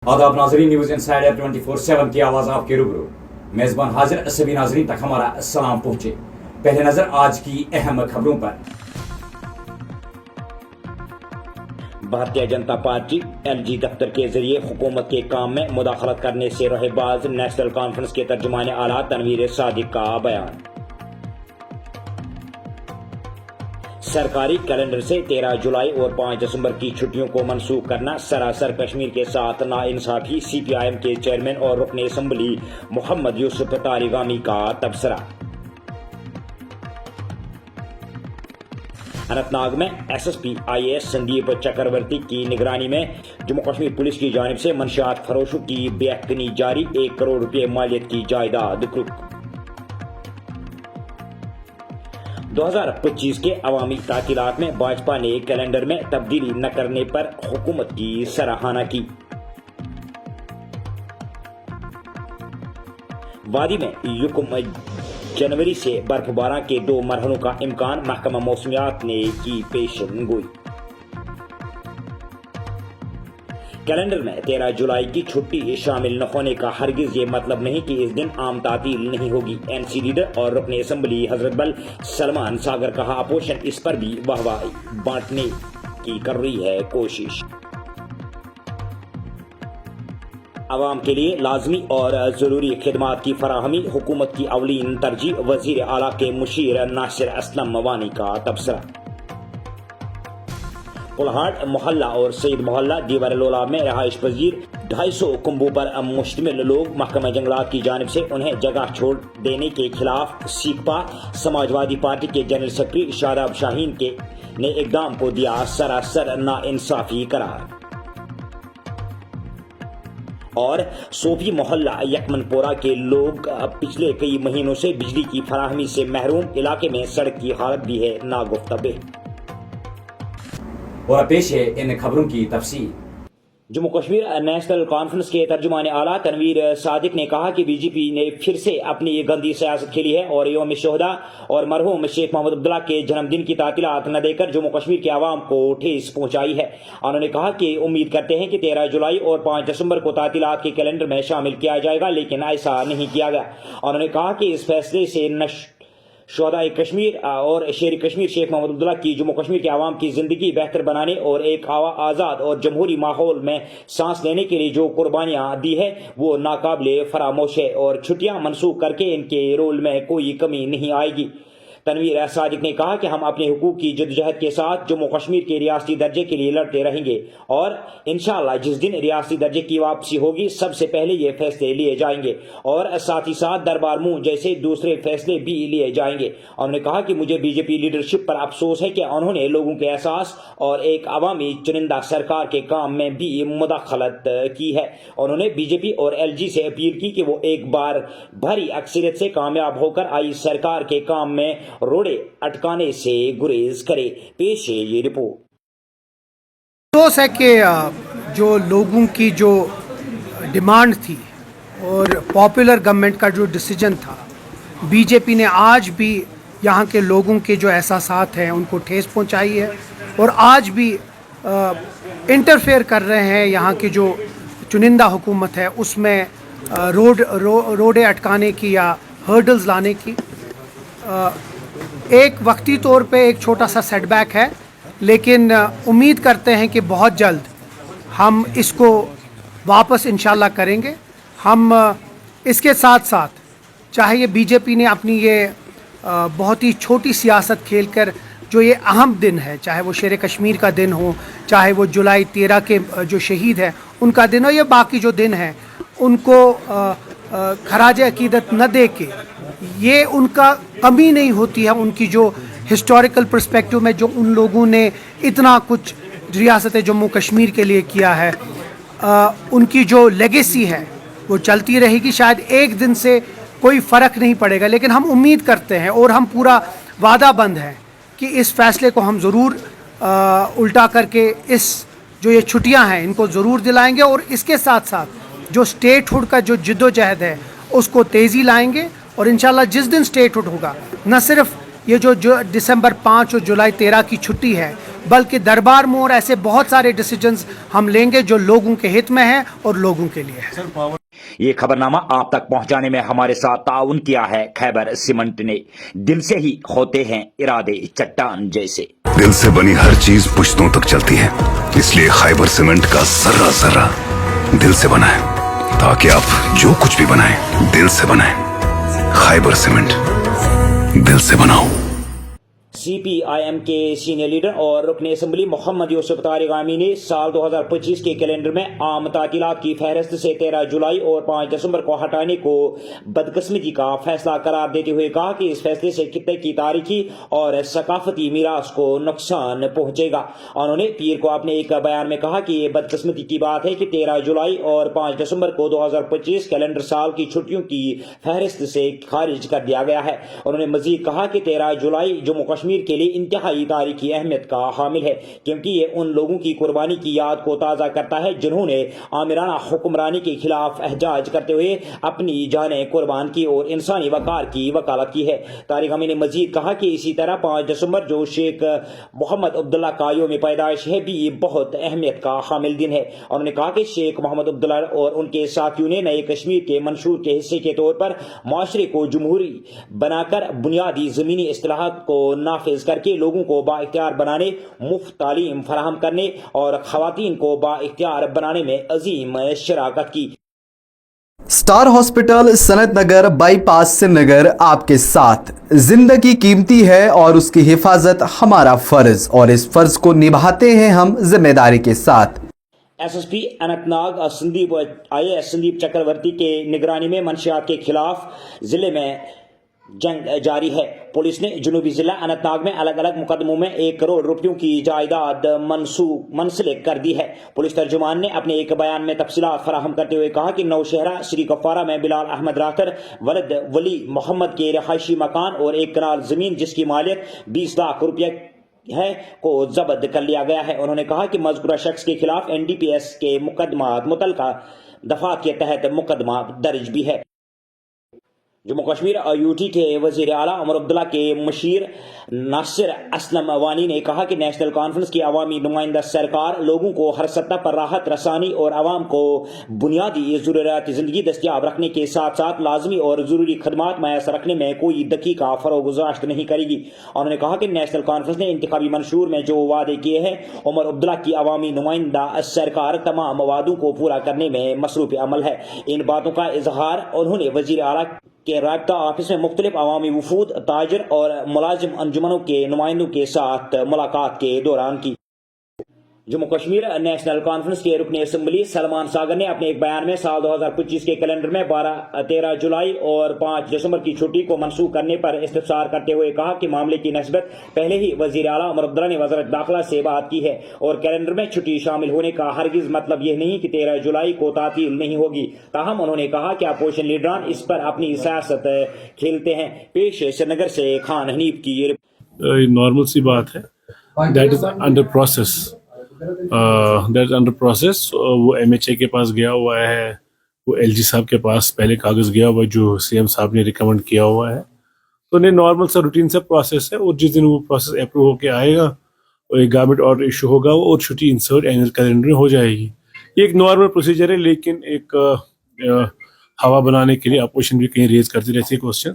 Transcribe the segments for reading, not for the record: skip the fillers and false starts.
आदाब नाजरीन, news insider 24/7 की आवाज आपके रूबरू। मेजबान हाजिर, सभी नाजरीन तक हमारा सलाम पहुंचे। पहले नजर आज की अहम खबरों पर। भारतीय जनता पार्टी एलजी दफ्तर के जरिए हुकूमत के काम में मुदाखलत करने से रहे बाज, नेशनल कॉन्फ्रेंस के तर्जुमान आला तनवीर सादिक का बयान। सरकारी कैलेंडर से 13 जुलाई और 5 दिसंबर की छुट्टियों को मनसूख करना सरासर कश्मीर के साथ नाइंसाफी, सीपीआईएम के चेयरमैन और रुकन असम्बली मोहम्मद यूसुफ तारिगामी का तबसरा। अनंतनाग में एसएसपी आईएएस संदीप चक्रवर्ती की निगरानी में जम्मू कश्मीर पुलिस की जानिब से मंशियात फरोशों की बेअक्तनी जारी, 1 करोड़ रुपए मालियत की जायदाद कुर्क। 2025 के अवामी तातीलात में भाजपा ने कैलेंडर में तब्दीली न करने पर हुकूमत की सराहना की। वादी में युकम जनवरी से बर्फबारी के 2 मरहलों का इम्कान, महकमा मौसमियात ने की पेशन गोई। कैलेंडर में 13 जुलाई की छुट्टी शामिल न होने का हरगिज ये मतलब नहीं कि इस दिन आम तातील नहीं होगी। एनसी लीडर और रुकन असम्बली हजरत बल सलमान सागर कहा, अपोजिशन इस पर भी वाहवाही बांटने की कर रही है कोशिश। अवाम के लिए लाजमी और जरूरी खिदमात की फराहमी हुकूमत की अवलीन तरजीह, वजीर आला के मुशीर नासिर असलम वानी का तबसरा। पुलहाट मोहल्ला और सईद मोहल्ला दीवार-ए-लौला में रहाइश पजीर 250 कुंबों पर मुश्तमिल लोग महकमा जंगलात की जानिब से उन्हें जगह छोड़ देने के खिलाफ सीकपा समाजवादी पार्टी के जनरल सेक्रेटरी शादाब शाहीन ने इकदाम को दिया सरासर नाइंसाफी करार। और सोफी मोहल्ला यकमनपोरा के लोग पिछले कई महीनों से बिजली की फराहमी से महरूम, इलाके में सड़क की हालत भी है नागुफ्ता। और पेश है इन खबरों की तफसील। जम्मू कश्मीर नेशनल कॉन्फ्रेंस के तर्जुमान आला तनवीर सादिक ने कहा कि बीजेपी ने फिर से अपनी गंदी सियासत खेली है और यौम शोहदा और मरहूम शेख मोहम्मद अब्दुल्ला के जन्मदिन की तातीलात न देकर जम्मू कश्मीर के आवाम को ठेस पहुंचाई है। उन्होंने कहा कि उम्मीद करते हैं कि 13 जुलाई और 5 दिसंबर को तातीलात के कैलेंडर में शामिल किया जाएगा, लेकिन ऐसा नहीं किया गया। उन्होंने कहा कि इस फैसले से शोहदाए कश्मीर और शेर कश्मीर शेख मोहम्मद अब्दुल्ला की जम्मू कश्मीर के आवाम की जिंदगी बेहतर बनाने और एक आज़ाद और जमहूरी माहौल में सांस लेने के लिए जो कुर्बानियां दी है वो नाकाबिले फरामोश है और छुट्टियां मनसूख करके इनके रोल में कोई कमी नहीं आएगी। तनवीर सादिक ने कहा कि हम अपने हुकूक की जद्दोजहद के साथ जम्मू कश्मीर के रियासती दर्जे के लिए लड़ते रहेंगे और इंशाअल्लाह जिस दिन रियासती दर्जे की वापसी होगी सबसे पहले ये फैसले लिए जाएंगे और साथ ही साथ दरबार मुंह जैसे दूसरे फैसले भी लिए जाएंगे। उन्होंने कहा कि मुझे बीजेपी लीडरशिप पर अफसोस है कि उन्होंने लोगों के एहसास और एक अवामी चुनिंदा सरकार के काम में भी मुदाखलत की है। उन्होंने बीजेपी और एलजी से अपील की कि वो एक बार भारी अक्सरियत से कामयाब होकर आई सरकार के काम में रोड़े अटकाने से गुरेज करे। पेश है ये रिपोर्ट। अफसोस है कि जो लोगों की जो डिमांड थी और पॉपुलर गवर्नमेंट का जो डिसीजन था, बीजेपी ने आज भी यहाँ के लोगों के जो एहसासात हैं उनको ठेस पहुँचाई है और आज भी इंटरफेयर कर रहे हैं। यहाँ की जो चुनिंदा हुकूमत है उसमें रोडे अटकाने की या हर्डल्स लाने की एक वक्ती तौर पे एक छोटा सा सेटबैक है, लेकिन उम्मीद करते हैं कि बहुत जल्द हम इसको वापस इंशाल्लाह करेंगे। हम इसके साथ साथ चाहे ये बीजेपी ने अपनी ये बहुत ही छोटी सियासत खेलकर जो ये अहम दिन है, चाहे वो शेर कश्मीर का दिन हो, चाहे वो जुलाई 13 के जो शहीद है उनका दिन हो, या बाकी जो दिन है उनको खराज अकीदत न दे के, ये उनका कमी नहीं होती है उनकी जो हिस्टोरिकल पर्सपेक्टिव में जो उन लोगों ने इतना कुछ रियासत जम्मू कश्मीर के लिए किया है, उनकी जो लेगेसी है वो चलती रहेगी। शायद एक दिन से कोई फ़र्क नहीं पड़ेगा, लेकिन हम उम्मीद करते हैं और हम पूरा वादा बंद हैं कि इस फैसले को हम ज़रूर उल्टा करके इस जो ये छुट्टियां हैं इनको ज़रूर दिलाएंगे और इसके साथ साथ जो स्टेटहुड का जो जिद्दोजहद है उसको तेज़ी लाएंगे और इंशाल्लाह जिस दिन स्टेटहुड होगा, न सिर्फ ये जो दिसंबर 5 और जुलाई 13 की छुट्टी है बल्कि दरबार मोड़ ऐसे बहुत सारे डिसीजंस हम लेंगे जो लोगों के हित में हैं और लोगों के लिए है। ये खबरनामा आप तक पहुंचाने में हमारे साथ ताउन किया है खैबर सीमेंट ने। दिल से ही होते हैं इरादे चट्टान जैसे। दिल से बनी हर चीज पुश्तों तक चलती है, इसलिए खैबर सीमेंट का जर्रा जर्रा दिल से बना है, ताकि आप जो कुछ भी बनाएं दिल से बनाएं। खैबर सीमेंट, दिल से बनाओ। CPIM के सीनियर लीडर और रुकन असम्बली मोहम्मद यूसुफ तारिगामी ने साल 2025 के कैलेंडर में आम तातीलात की फहरिस्त से 13 जुलाई और 5 दिसंबर को हटाने को बदकिस्मती का फैसला करार देते हुए कहा कि इस फैसले से खित्ते की तारीखी और सकाफती मीरास को नुकसान पहुंचेगा। उन्होंने पीर को अपने एक बयान में कहा कि ये बदकिस्मती की बात है कि 13 जुलाई और 5 दिसंबर को 2025 कैलेंडर साल की छुट्टियों की फहरिस्त से खारिज कर दिया गया है। उन्होंने मजीद कहा कि 13 जुलाई जम्मू कश्मीर के लिए इंतहाई तारीखी अहमियत का हामिल है, क्योंकि ये उन लोगों की कुर्बानी की याद को ताज़ा करता है जिन्होंने आमिराना हुक्मरानी के खिलाफ एहजाज करते हुए अपनी जानें कुर्बान की और इंसानी वकार की वकालत की है। तारिगामी ने मजीद कहा कि इसी तरह 5 दिसंबर जो शेख मोहम्मद अब्दुल्ला का यौम पैदाइश है भी बहुत अहमियत का हामिल दिन है। उन्होंने कहा कि शेख मोहम्मद अब्दुल्ला और उनके साथियों ने नए कश्मीर के मंशूर के हिस्से के तौर पर माशरे को जमहूरी बनाकर बुनियादी ज़मीनी इस्लाहात को नाफिज करके लोगों को बाइख्तियार बनाने, मुफ्त तालीम फराहम करने और खवातीन को बाइख्तियार बनाने में अजीम शराकत की। स्टार हॉस्पिटल सनत नगर बाईपास श्रीनगर आपके साथ। जिंदगी कीमती है और उसकी हिफाजत हमारा फर्ज, और इस फर्ज को निभाते हैं हम जिम्मेदारी के साथ। SSP अनंतनाग IAS संदीप चक्रवर्ती के निगरानी में मंशियात के खिलाफ जिले में जंग जारी है। पुलिस ने जनूबी जिला अनंतनाग में अलग अलग मुकदमों में 1 करोड़ रुपयों की जायदाद मुंसलिक कर दी है। पुलिस तर्जुमान ने अपने एक बयान में तफसीलात फराहम करते हुए कहा कि नौशहरा श्री कफारा में बिलाल अहमद रातर वलद वली मोहम्मद के रहायशी मकान और 1 कनाल जमीन जिसकी मालियत 20 लाख रुपये है को जब्त कर लिया गया है। उन्होंने कहा कि मज़कूरा शख्स के खिलाफ NDPS के मुकदमात मुतल्लिका दफात के तहत मुकदमा दर्ज भी है। जम्मू कश्मीर UT के वज़ीर आला उमर अब्दुल्ला के मशीर नासिर असलम वानी ने कहा कि नेशनल कॉन्फ्रेंस की अवामी नुमाइंदा सरकार लोगों को हर सतह पर राहत रसानी और आवाम को बुनियादी ज़रूरियात ज़िंदगी दस्तियाब रखने के साथ साथ लाजमी और ज़रूरी खदमात मैसर रखने में कोई दकीका फ़रोग़-गुज़ाश्त नहीं करेगी। उन्होंने कहा कि नेशनल कॉन्फ्रेंस ने इंतखाबी मंशूर में जो वादे किए हैं, उमर अब्दुल्ला की अवामी नुमाइंदा सरकार तमाम वादों को पूरा करने में मसरूफ़ अमल है। इन बातों का इजहार उन्होंने वज़ीर आला के राब्ता ऑफिस में मुख्तलिफ अवामी वफूद, ताजर और मुलाजिम अंजुमनों के नुमाइंदों के साथ मुलाकात के दौरान की। जम्मू कश्मीर नेशनल कॉन्फ्रेंस के रुकन असम्बली सलमान सागर ने अपने एक बयान में साल 2025 के कैलेंडर में 13 जुलाई और 5 दिसंबर की छुट्टी को मनसूख करने पर इस्तफसार करते हुए कहा कि मामले की नस्बत पहले ही वज़ीर आला उमर अब्दुल्ला ने वज़ारत दाखिला से बात की है और कैलेंडर में छुट्टी शामिल होने का हरगिज मतलब यह नहीं कि 13 जुलाई को तातील नहीं होगी। ताहम उन्होंने कहा कि अपोजिशन लीडरान इस पर अपनी सियासत खेलते हैं। पेश श्रीनगर से खान हनीफ की नॉर्मल सी बात है। That is under process. वो MHA के पास गया हुआ है, वो LG साहब के पास पहले कागज़ गया हुआ है जो CM साहब ने रिकमेंड किया हुआ है। तो नहीं, नॉर्मल सा रूटीन सा प्रोसेस है, और जिस दिन वो प्रोसेस अप्रूव होके आएगा और एक गवर्नमेंट ऑर्डर इशू होगा और छुट्टी इंसर्ट एनुअल कैलेंडर में हो जाएगी। ये एक नॉर्मल प्रोसीजर है, लेकिन एक हवा बनाने के लिए अपोजिशन भी कहीं रेज करती रहती है क्वेश्चन।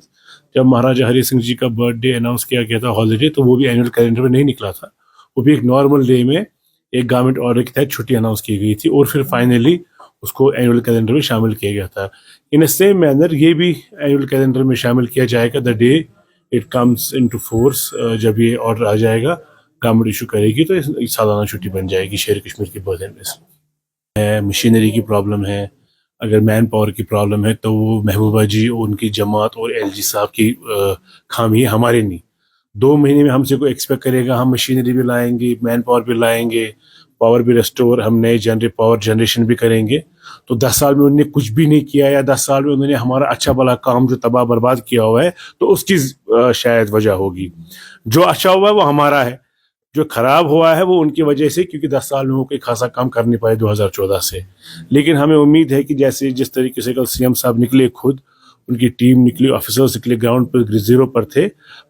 जब महाराजा हरि सिंह जी का बर्थडे अनाउंस किया गया था हॉलीडे, तो वो भी एनुअल कैलेंडर में नहीं निकला था, वो भी एक नॉर्मल डे में एक गवर्नमेंट ऑर्डर के तहत छुट्टी अनाउंस की गई थी और फिर फाइनली उसको एनुअल कैलेंडर में शामिल किया गया था। इन अ सेम मैनर ये भी एनुअल कैलेंडर में शामिल किया जाएगा the day it comes into force. जब ये ऑर्डर आ जाएगा, गवर्नमेंट इशू करेगी, तो सालाना छुट्टी बन जाएगी शेर कश्मीर की बर्थ है। मशीनरी की प्रॉब्लम है, अगर मैन पावर की प्रॉब्लम है तो वो महबूबा जी और उनकी जमात और LG साहब की खामी है, हमारे नहीं। 2 महीने में हमसे कोई एक्सपेक्ट करेगा हम मशीनरी भी लाएंगे, मैन पावर भी लाएंगे, पावर भी रेस्टोर, हम नए पावर जनरेशन भी करेंगे। तो 10 साल में उन्होंने कुछ भी नहीं किया, या 10 साल में उन्होंने हमारा अच्छा भला काम जो तबाह बर्बाद किया हुआ है, तो उसकी शायद वजह होगी। जो अच्छा हुआ है वो हमारा है, जो खराब हुआ है वो उनकी वजह से, क्योंकि 10 साल में वो कोई खासा काम कर नहीं पाए 2014 से। लेकिन हमें उम्मीद है कि जैसे जिस तरीके से कल CM साहब निकले, खुद उनकी टीम निकली, ऑफिसर्स निकले, ग्राउंड पर 0 पर थे,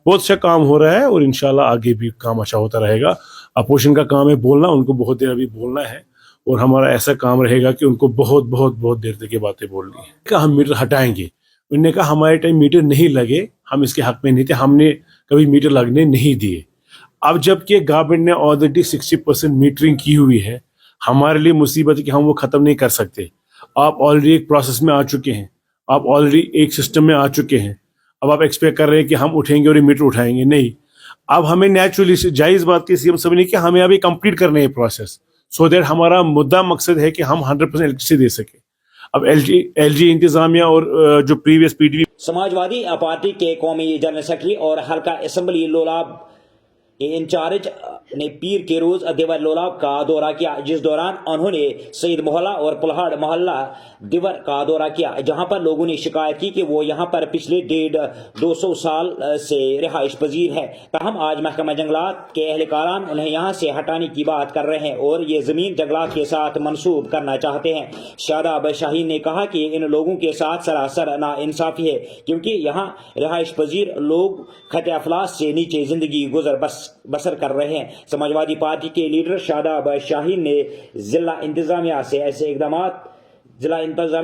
बहुत अच्छा काम हो रहा है और इंशाल्लाह आगे भी काम अच्छा होता रहेगा। अपोजिशन का काम है बोलना, उनको बहुत देर अभी बोलना है और हमारा ऐसा काम रहेगा कि उनको बहुत बहुत बहुत देर तक ये बातें बोलनी है कि हम मीटर हटाएंगे। उन्होंने कहा हमारे टाइम मीटर नहीं लगे, हम इसके हक में नहीं थे, हमने कभी मीटर लगने नहीं दिए। अब जबकि गवर्नमेंट ने ऑलरेडी 60% मीटरिंग की हुई है, हमारे लिए मुसीबत है कि हम वो ख़त्म नहीं कर सकते। आप ऑलरेडी एक प्रोसेस में आ चुके हैं, आप ऑलरेडी एक सिस्टम में आ चुके हैं, अब आप एक्सपेक्ट कर रहे हैं कि हम उठेंगे और ये मीटर उठाएंगे, नहीं। अब हमें नेचुरली जायज़ बात की सीएम साहब ने कि हमें अभी कंप्लीट करना है प्रोसेस, सो दैट हमारा मुद्दा मकसद है कि हम 100% इलेक्ट्रिसिटी दे सकें। अब एलजी इंतजामिया और जो प्रीवियस पीडीपी समाजवादी पार्टी के कौमी जनरल सेक्रेटरी और हल्का असेंबली लोलाब इंचार्ज ने पीर के रोज दिवर लोलाब का दौरा किया, जिस दौरान उन्होंने सईद मोहल्ला और पुलहाड़ मोहल्ला दिवर का दौरा किया, जहां पर लोगों ने शिकायत की कि वो यहां पर पिछले 150-200 साल से रिहाइश पजीर है। ताहम आज महकमा जंगलात के एहलकारान उन्हें यहां से हटाने की बात कर रहे हैं और ये जमीन जंगलात के साथ मंसूब करना चाहते हैं। शादाब शाहीन ने कहा कि इन लोगों के साथ सरासर नाइंसाफी है, क्योंकि यहाँ रिहाइश पजीर लोग खत अफलास से नीचे जिंदगी बसर कर रहे हैं। समाजवादी पार्टी के लीडर शादाब शाहीन ने जिला इंतजामिया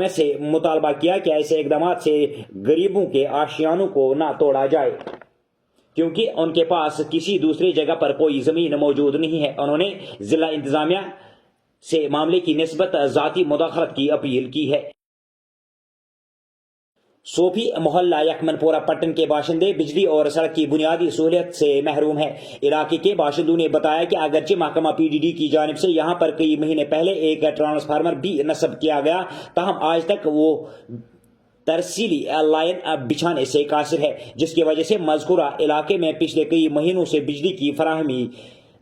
से मुतालबा किया कि ऐसे इकदाम से गरीबों के आशियानों को ना तोड़ा जाए, क्योंकि उनके पास किसी दूसरी जगह पर कोई जमीन मौजूद नहीं है। उन्होंने जिला इंतजामिया से मामले की निस्बत जाती मुदाखलत की अपील की है। सोफी मोहल्ला यकमनपुरा पट्टन के बाशिंदे बिजली और सड़क की बुनियादी सहूलियत से महरूम है। इलाके के बाशिंदों ने बताया कि अगरचे महकमा पीडीडी की जानिब से यहाँ पर कई महीने पहले एक ट्रांसफार्मर भी नस्ब किया गया, ताहम आज तक वो तरसीली लाइन बिछाने से कासिर है, जिसकी वजह से मज़कूरा इलाके में पिछले कई महीनों से बिजली की फराहमी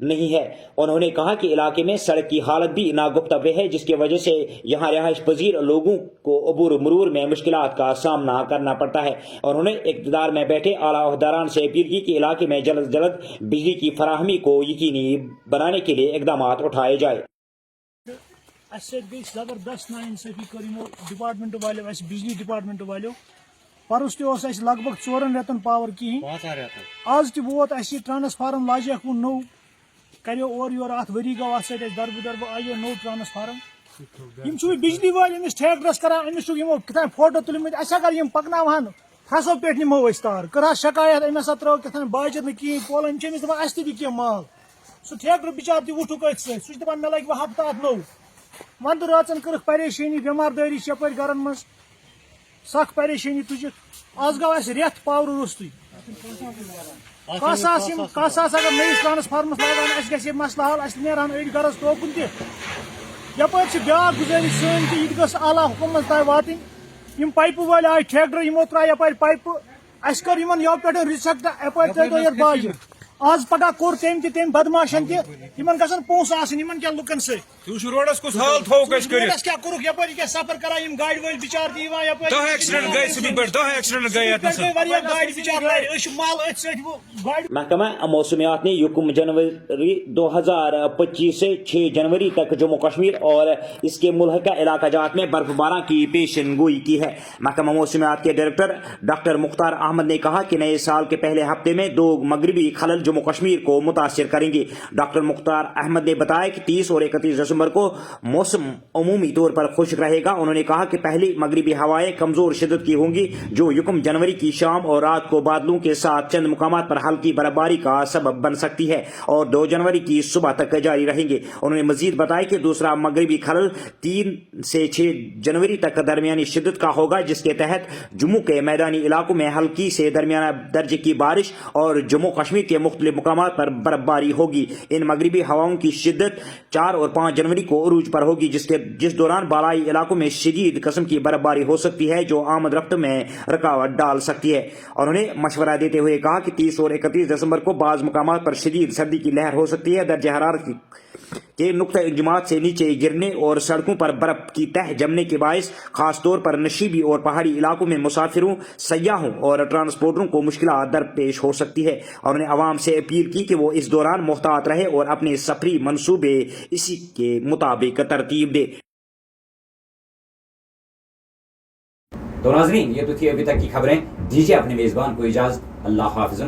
नहीं है। उन्होंने कहा कि इलाके में सड़क की हालत भी नागुफ्तव्य है, जिसकी वजह से यहाँ रिहाइश पजीर लोगों को अबूर मरूर में मुश्किलात का सामना करना पड़ता है। उन्होंने इक़्तिदार में बैठे आला ओहदेदारान से अपील की कि इलाके में जल्द से जल्द बिजली की फराहमी को यकीनी बनाने के लिए इक़दाम उठाए जाए। जबरदस्त नाइंसाफी कर डिपार्टमेंट वालों, बिजली डिपार्टमेंट वालों। परस तस लगभग 4 रेतन पावर कहें, आज वोत ट्रांसफार्म लाजक वो नौ करो और योर अत वरी गो अत दरब आयो नौ ट्रांसफार्म। बिजली वाल अमिस ठेकरस करान, अमिस कथान फोटो तुलमत, अगर पकनान फसो पे नमो तार कर शिकायत, अम हसा त्रो कथान बाजत न कहें पोलन अस तह माल। सह ठेकर बिचार तुक अथ सह मे लगे हफ्ता अत नौ। वंद राचन कर परेशानी, बेमारदारी यप घर मज सख परेशानी तुजिक। आज गो रेत पावर रोस्तु कस अगर नईस ट्रांसफार्मस लागान ग मसला हल, नेरान अड़ गरज तोकुन तप ब्या गुजारिश सन कि यह गस आला हुकूमत ताई वातन। पाइप वाले आए ठेकर, यमो त्रा यप पाइप, अस कर यौ पे रिजेक्ट अपर थो बाज। आज पगह कोर तम बदमाशन तन पोस क्या लुकन रोडस कुछ हाल थो क्या कोरुक यपर क्या सफर करान गाड़ी वाल बिचार महकमा मौसमियात ने युकुम जनवरी 2025 से 6 जनवरी तक जम्मू कश्मीर और इसके मुल्हका इलाकाजात में बर्फबारी की पेशन गोई की है। महकमा मौसमियात के डायरेक्टर डॉक्टर मुख्तार अहमद ने कहा कि नए साल के पहले हफ्ते में 2 मगरबी खलल जम्मू कश्मीर को मुतासिर करेंगे। डॉक्टर मुख्तार अहमद ने बताया कि 30 और 31 दिसंबर को मौसम अमूमी तौर पर खुश्क रहेगा। उन्होंने कहा कि पहली मगरबी हवाएं कमजोर शिद्दत की होंगी, जो युकम जनवरी की शाम और रात को बादलों के साथ चंद मुकामात पर हल्की बर्फबारी का सबब बन सकती है और 2 जनवरी की सुबह तक जारी रहेंगे। उन्होंने मजीद बताया कि दूसरा मगरबी खलल 3 से 6 जनवरी तक दरमियानी शिद्दत का होगा, जिसके तहत जम्मू के मैदानी इलाकों में हल्की से दरमियाना दर्जे की बारिश और जम्मू कश्मीर के मुख्तलिफ मुकामात पर बर्फबारी होगी। इन मगरबी हवाओं की शिद्दत 4 और 5 जनवरी को उरूज पर होगी, जिस दौरान बालाई इलाकों में शदीद किस्म की बर्फबारी हो सकती है, जो आमद रफ्त में रुकावट डाल सकती है। उन्होंने मशवरा देते हुए कहा कि 30 और 31 दिसंबर को बाज़ मुकामात पर शदीद सर्दी की लहर हो सकती है। दर्ज हरारत के नुक्ता इंजमात से नीचे गिरने और सड़कों पर बर्फ की तह जमने के बायस खासतौर पर नशीबी और पहाड़ी इलाकों में मुसाफिरों, सयाहों और ट्रांसपोर्टरों को मुश्किलात दरपेश हो सकती है। और उन्हें आवाम से अपील की कि वो इस दौरान मुहतात रहे और अपने सफरी मनसूबे इसी के मुताबिक तरतीब दे। तो नाज़रीन, ये तो थी अभी तक की खबरें। दीजिए अपने मेजबान को इजाजत। अल्लाह हाफिज़।